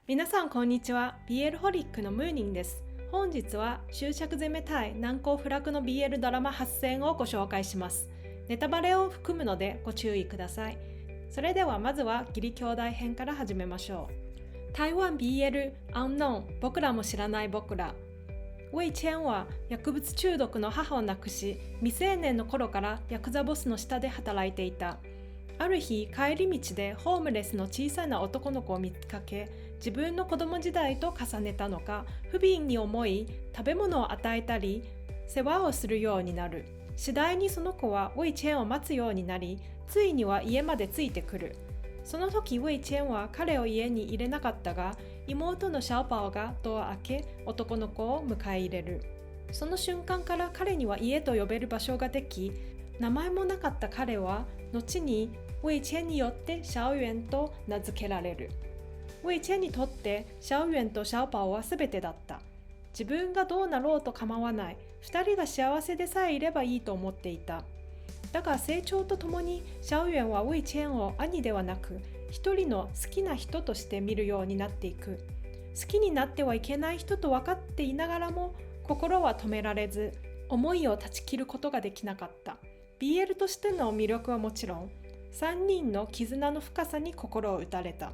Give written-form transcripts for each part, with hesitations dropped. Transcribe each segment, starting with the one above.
皆さんこんにちは。 BL ホリックのムーニンです。本日は終着攻めたい難攻不落の BL ドラマ8選をご紹介します。ネタバレを含むのでご注意ください。それではまずは義理兄弟編から始めましょう。台湾 BL Unknown 僕らも知らない僕ら。ウェイ・チェンは薬物中毒の母を亡くし、未成年の頃からヤクザボスの下で働いていた。ある日帰り道でホームレスの小さな男の子を見かけ、自分の子供時代と重ねたのか不憫に思い、食べ物を与えたり世話をするようになる。次第にその子はウェイ・チェンを待つようになり、ついには家までついてくる。その時ウェイ・チェンは彼を家に入れなかったが、妹のシャオパオがドアを開け男の子を迎え入れる。その瞬間から彼には家と呼べる場所ができ、名前もなかった彼は後にウェイ・チェンによってシャオユエンと名付けられる。ウェイ・チェンにとってシャオユエンとシャオパオは全てだった。自分がどうなろうと構わない、2人が幸せでさえいればいいと思っていた。だが成長とともにシャオユエンはウェイ・チェンを兄ではなく一人の好きな人として見るようになっていく。好きになってはいけない人と分かっていながらも心は止められず、思いを断ち切ることができなかった。 BL としての魅力はもちろん、3人の絆の深さに心を打たれた。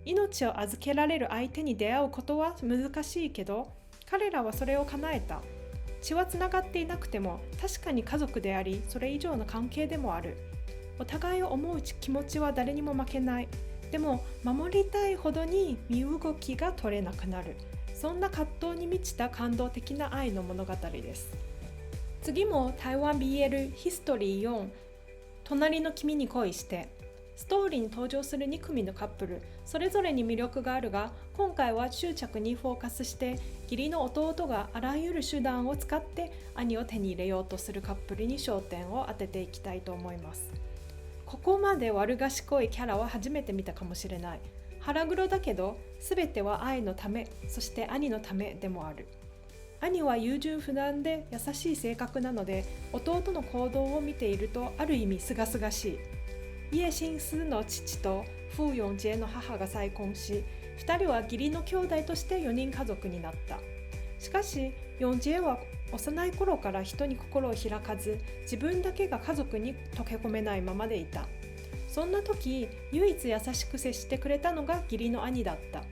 命を預けられる相手に出会うことは難しいけど、彼らはそれを叶えた。血はつながっていなくても確かに家族であり、それ以上の関係でもある。お互いを思う気持ちは誰にも負けない。でも守りたいほどに身動きが取れなくなる。そんな葛藤に満ちた感動的な愛の物語です。次も台湾 BL ヒストリー4、隣の君に恋して。ストーリーに登場する2組のカップル、それぞれに魅力があるが、今回は執着にフォーカスして、義理の弟があらゆる手段を使って兄を手に入れようとするカップルに焦点を当てていきたいと思います。ここまで悪賢いキャラは初めて見たかもしれない。腹黒だけど、全ては愛のため、そして兄のためでもある。兄は優柔不断で優しい性格なので、弟の行動を見ているとある意味清々しい。叶信思の父と傅永杰の母が再婚し、2人は義理の兄弟として4人家族になった。しかし永杰は幼い頃から人に心を開かず、自分だけが家族に溶け込めないままでいた。そんな時唯一優しく接してくれたのが義理の兄だった。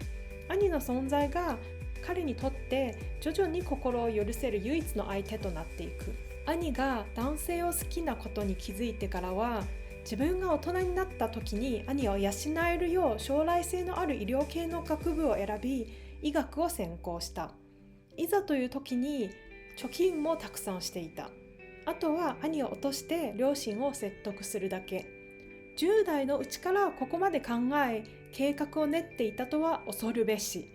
兄の存在が彼にとって徐々に心を許せる唯一の相手となっていく。兄が男性を好きなことに気づいてからは、自分が大人になった時に兄を養えるよう将来性のある医療系の学部を選び、医学を専攻した。いざという時に貯金もたくさんしていた。あとは兄を落として両親を説得するだけ。10代のうちからここまで考え計画を練っていたとは恐るべし。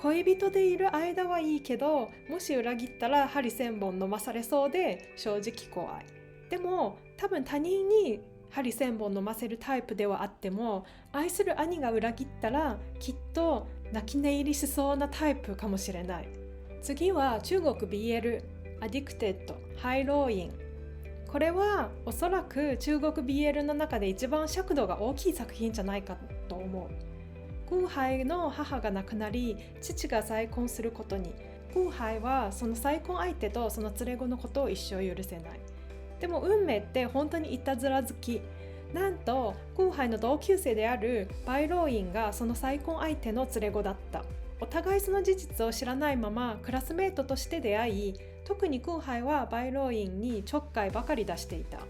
恋人でいる間はいいけど、もし裏切ったら針千本飲まされそうで正直怖い。でも多分他人に針千本飲ませるタイプではあっても、愛する兄が裏切ったらきっと泣き寝入りしそうなタイプかもしれない。次は中国 BL アディクテッドハイローイン。これはおそらく中国 BL の中で一番尺度が大きい作品じゃないかと思う。グーハイの母が亡くなり、父が再婚することに。グーハイはその再婚相手とその連れ子のことを一生許せない。でも運命って本当にいたずら好き。なんとグーハイの同級生であるバイローインがその再婚相手の連れ子だった。お互いその事実を知らないままクラスメートとして出会い、特にグーハイはバイローインにちょっかいばかり出していた。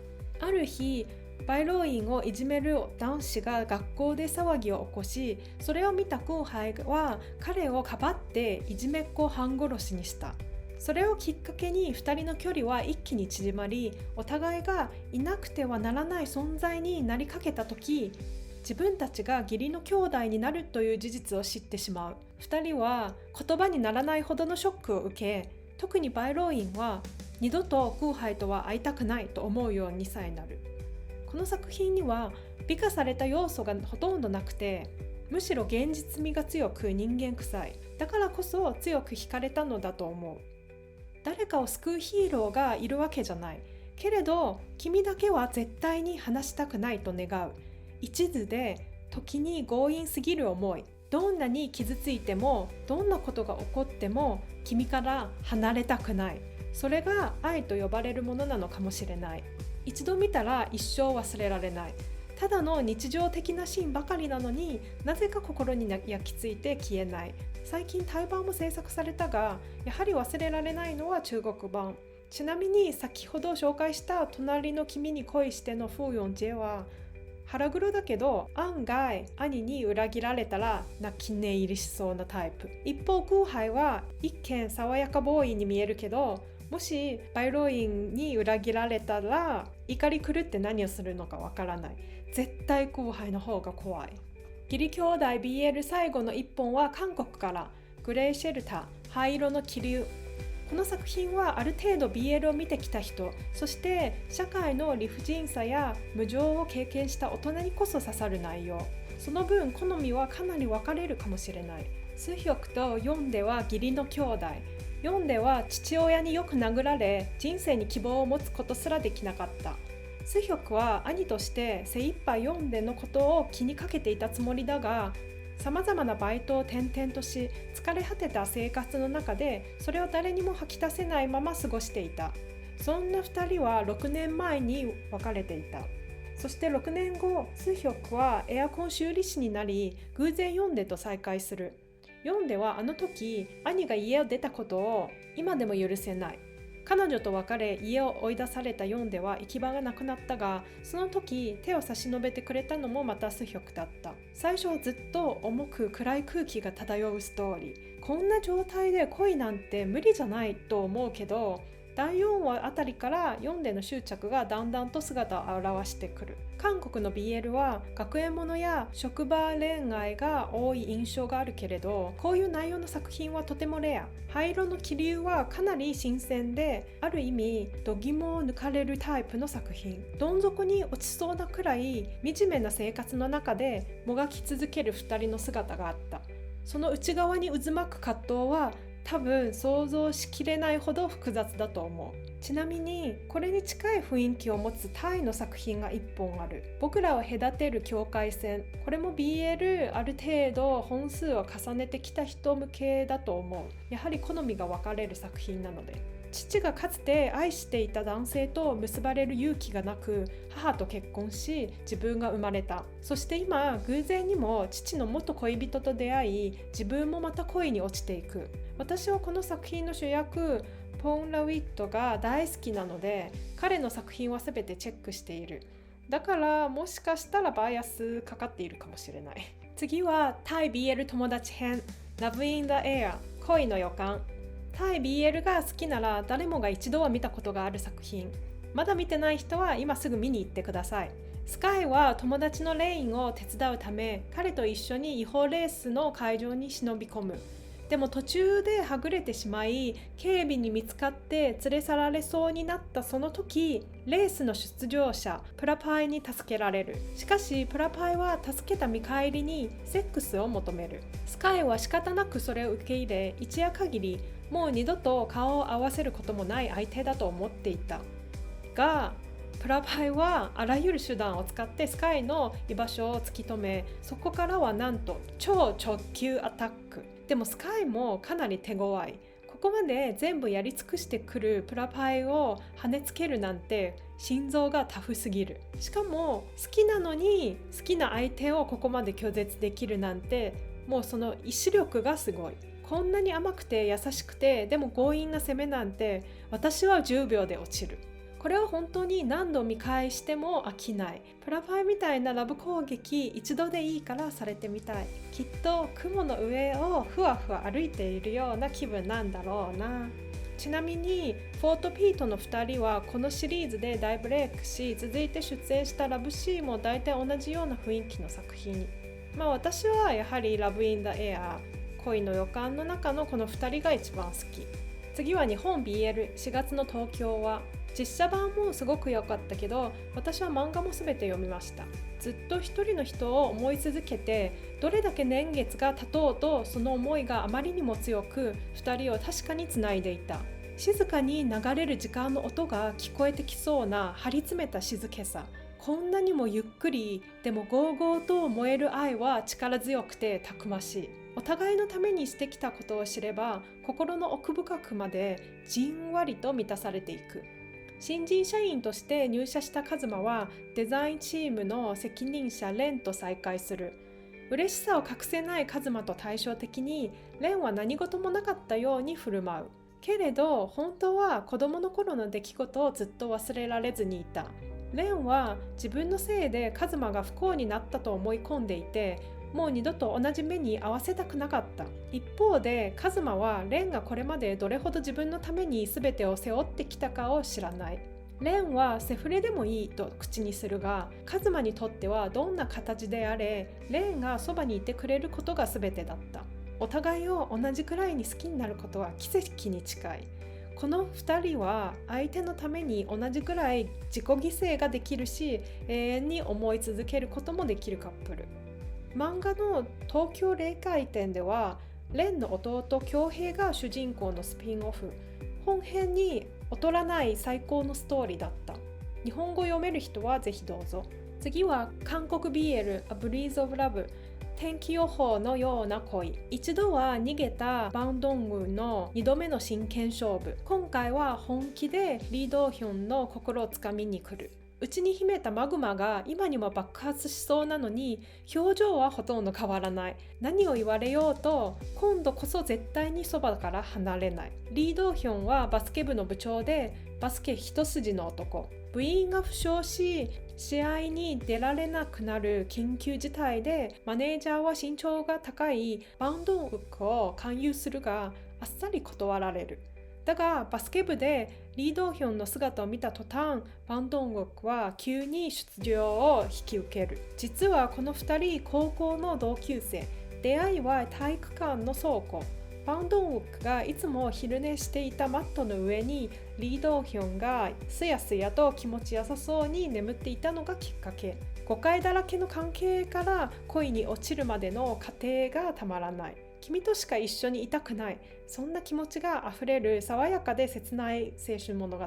ある日バイローインをいじめる男子が学校で騒ぎを起こし、それを見たグーハイは彼をかばっていじめっ子を半殺しにした。それをきっかけに2人の距離は一気に縮まり、お互いがいなくてはならない存在になりかけた時、自分たちが義理の兄弟になるという事実を知ってしまう。2人は言葉にならないほどのショックを受け、特にバイローインは二度とグーハイとは会いたくないと思うようにさえなる。この作品には美化された要素がほとんどなくて、むしろ現実味が強く人間臭い。だからこそ強く惹かれたのだと思う。誰かを救うヒーローがいるわけじゃないけれど、君だけは絶対に話したくないと願う一途で時に強引すぎる思い。どんなに傷ついてもどんなことが起こっても君から離れたくない。それが愛と呼ばれるものなのかもしれない。一度見たら一生忘れられない。ただの日常的なシーンばかりなのになぜか心に焼き付いて消えない。最近タイ版も制作されたが、やはり忘れられないのは中国版。ちなみに先ほど紹介した隣の君に恋してのフーヨンジェは腹黒だけど案外兄に裏切られたら泣き寝入りしそうなタイプ。一方グーハイは一見爽やかボーイに見えるけど、もしバイロインに裏切られたら怒り狂って何をするのかわからない。絶対グーハイの方が怖い。義理兄弟 BL 最後の一本は韓国からグレーシェルター灰色の気流。この作品はある程度 BL を見てきた人、そして社会の理不尽さや無情を経験した大人にこそ刺さる内容。その分好みはかなり分かれるかもしれない。スヒョクとヨンデは義理の兄弟。ヨンデは父親によく殴られ、人生に希望を持つことすらできなかった。スヒョクは兄として精一杯ヨンデのことを気にかけていたつもりだが、さまざまなバイトを転々とし疲れ果てた生活の中でそれを誰にも吐き出せないまま過ごしていた。そんな2人は6年前に別れていた。そして6年後、スヒョクはエアコン修理師になり偶然ヨンデと再会する。ヨンデはあの時兄が家を出たことを今でも許せない。彼女と別れ家を追い出されたヨンデは行き場がなくなったが、その時手を差し伸べてくれたのもまたスヒョクだった。最初はずっと重く暗い空気が漂うストーリー。こんな状態で恋なんて無理じゃないと思うけど、第4話あたりからヨンデの執着がだんだんと姿を現してくる。韓国の BL は学園ものや職場恋愛が多い印象があるけれど、こういう内容の作品はとてもレア。灰色の気流はかなり新鮮で、ある意味度肝を抜かれるタイプの作品。どん底に落ちそうなくらい惨めな生活の中でもがき続ける2人の姿があった。その内側に渦巻く葛藤は多分想像しきれないほど複雑だと思う。ちなみにこれに近い雰囲気を持つタイの作品が1本ある。僕らを隔てる境界線。これも BL ある程度本数を重ねてきた人向けだと思う。やはり好みが分かれる作品なので。父がかつて愛していた男性と結ばれる勇気がなく、母と結婚し自分が生まれた。そして今偶然にも父の元恋人と出会い、自分もまた恋に落ちていく。私はこの作品の主役ポン・ラウィットが大好きなので、彼の作品は全てチェックしている。だからもしかしたらバイアスかかっているかもしれない。次はタイ BL 友達編 Love in the Air 恋の予感。タイ BL が好きなら誰もが一度は見たことがある作品。まだ見てない人は今すぐ見に行ってください。スカイは友達のレインを手伝うため彼と一緒に違法レースの会場に忍び込む。でも途中ではぐれてしまい警備に見つかって連れ去られそうになったその時、レースの出場者プラパイに助けられる。しかしプラパイは助けた見返りにセックスを求める。スカイは仕方なくそれを受け入れ、一夜限りもう二度と顔を合わせることもない相手だと思っていたが、プラパイはあらゆる手段を使ってスカイの居場所を突き止め、そこからはなんと超直球アタック。でもスカイもかなり手強い。ここまで全部やり尽くしてくるプラパイを跳ねつけるなんて心臓がタフすぎる。しかも好きなのに好きな相手をここまで拒絶できるなんて、もうその意志力がすごい。こんなに甘くて優しくてでも強引な攻めなんて私は10秒で落ちる。これは本当に何度見返しても飽きない。プラパイみたいなラブ攻撃一度でいいからされてみたい。きっと雲の上をふわふわ歩いているような気分なんだろうな。ちなみにフォートピートの2人はこのシリーズで大ブレイクし、続いて出演したラブシーンも大体同じような雰囲気の作品。私はやはりラブインダエア、恋の予感の中のこの2人が一番好き。次は日本 BL4 月の東京は実写版もすごく良かったけど、私は漫画も全て読みました。ずっと一人の人を思い続けて、どれだけ年月が経とうとその思いがあまりにも強く2人を確かにつないでいた。静かに流れる時間の音が聞こえてきそうな張り詰めた静けさ。こんなにもゆっくりでもゴーゴーと燃える愛は力強くてたくましい。お互いのためにしてきたことを知れば心の奥深くまでじんわりと満たされていく。新人社員として入社したカズマはデザインチームの責任者レンと再会する。嬉しさを隠せないカズマと対照的にレンは何事もなかったように振る舞う。けれど本当は子供の頃の出来事をずっと忘れられずにいた。レンは自分のせいでカズマが不幸になったと思い込んでいて、もう二度と同じ目に合わせたくなかった。一方でカズマはレンがこれまでどれほど自分のために全てを背負ってきたかを知らない。レンはセフレでもいいと口にするが、カズマにとってはどんな形であれレンがそばにいてくれることが全てだった。お互いを同じくらいに好きになることは奇跡に近い。この2人は相手のために同じくらい自己犠牲ができるし、永遠に思い続けることもできるカップル。漫画の東京霊界展ではレンの弟恭平が主人公のスピンオフ。本編に劣らない最高のストーリーだった。日本語読める人はぜひどうぞ。次は韓国 BL A Breeze of Love、天気予報のような恋。一度は逃げたバンドングの2度目の真剣勝負。今回は本気でリードヒョンの心をつかみに来る。内に秘めたマグマが今にも爆発しそうなのに表情はほとんど変わらない。何を言われようと今度こそ絶対にそばから離れない。リードヒョンはバスケ部の部長でバスケ一筋の男。部員が負傷し試合に出られなくなる緊急事態でマネージャーは身長が高いバンドンウックを勧誘するがあっさり断られる。だがバスケ部でリードヒョンの姿を見た途端バンドンウックは急に出場を引き受ける。実はこの2人高校の同級生。出会いは体育館の倉庫。バンドンウックがいつも昼寝していたマットの上にリードヒョンがすやすやと気持ちよさそうに眠っていたのがきっかけ。誤解だらけの関係から恋に落ちるまでの過程がたまらない。君としか一緒にいたくない、そんな気持ちがあふれる爽やかで切ない青春物語。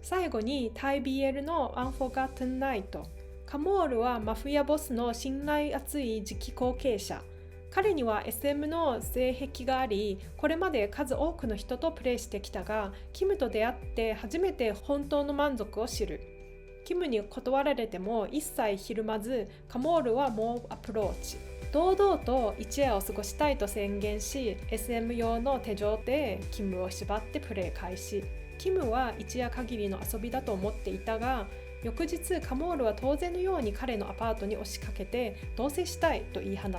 最後にタイ BL の Unforgotten Night。 カモールはマフィアボスの信頼厚い次期後継者。彼には SM の性癖があり、これまで数多くの人とプレイしてきたが、キムと出会って初めて本当の満足を知る。キムに断られても一切ひるまず、カモールは猛アプローチ。堂々と一夜を過ごしたいと宣言し、 SM 用の手錠でキムを縛ってプレイ開始。キムは一夜限りの遊びだと思っていたが、翌日カモールは当然のように彼のアパートに押しかけて同棲したいと言い放つ。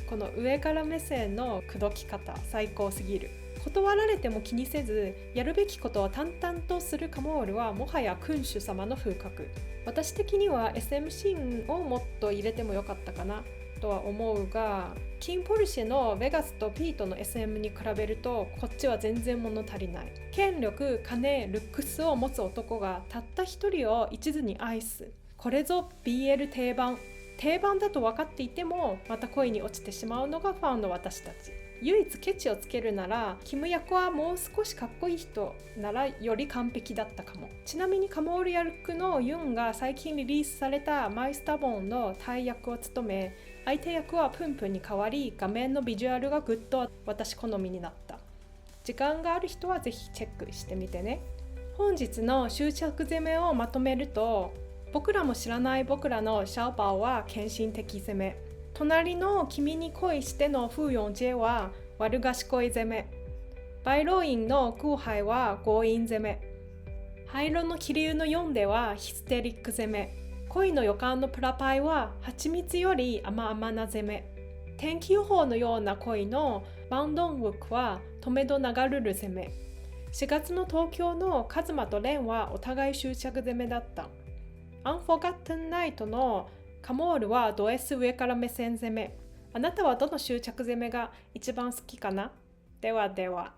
この上から目線の口説き方最高すぎる。断られても気にせずやるべきことを淡々とするカモールはもはや君主様の風格。私的には SM シーンをもっと入れてもよかったかなとは思うが、キンポルシェのベガスとピートの SM に比べるとこっちは全然物足りない。権力、金、ルックスを持つ男がたった一人を一途に愛す。これぞ BL 定番。定番だと分かっていてもまた恋に落ちてしまうのがファンの私たち。唯一ケチをつけるならキム役はもう少しかっこいい人ならより完璧だったかも。ちなみにカモール役のユンが最近リリースされたマイスタボンのタイ役を務め、相手役はプンプンに変わり画面のビジュアルがぐっと私好みになった。時間がある人はぜひチェックしてみてね。本日の執着攻めをまとめると、僕らも知らない僕らのシャオパオは献身的攻め。隣の君に恋してのフーヨンジェは悪賢い攻め。バイロインのクーハイは強引攻め。灰色の気流の4ではヒステリック攻め。恋の予感のプラパイは蜂蜜より甘々な攻め。天気予報のような恋のバンドンウックは止めど流るる攻め。4月の東京のカズマとレンはお互い執着攻めだった。Unforgotten Night のカモールはド S 上から目線攻め。あなたはどの執着攻めが一番好きかな？ではでは。